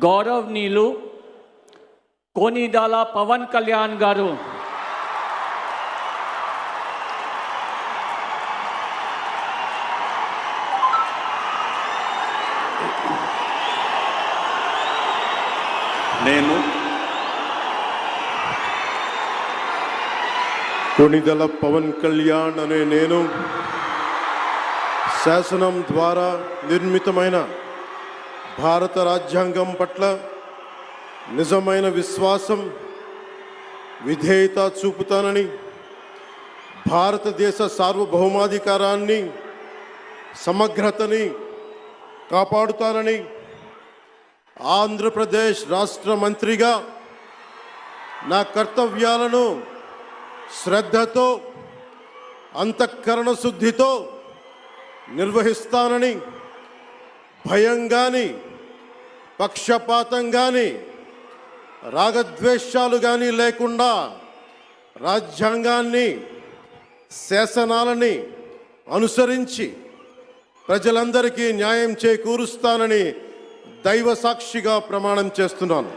గౌరవనీయులు కోనిదాల పవన్ కళ్యాణ్ గారు కోనిదల పవన్ కళ్యాణ్ అనే నేను శాసనం ద్వారా నిర్మితమైన భారత రాజ్యాంగం పట్ల నిజమైన విశ్వాసం విధేయత చూపుతానని, భారతదేశ సార్వభౌమాధికారాన్ని సమగ్రతని కాపాడుతానని, ఆంధ్రప్రదేశ్ రాష్ట్ర మంత్రిగా నా కర్తవ్యాలను శ్రద్ధతో అంతఃకరణ శుద్ధితో నిర్వహిస్తానని, భయం కానీ పక్షపాతం కానీ రాగద్వేషాలు కానీ లేకుండా రాజ్యాంగాన్ని శాసనాలని అనుసరించి ప్రజలందరికీ న్యాయం చేకూరుస్తానని దైవ సాక్షిగా ప్రమాణం చేస్తున్నాను.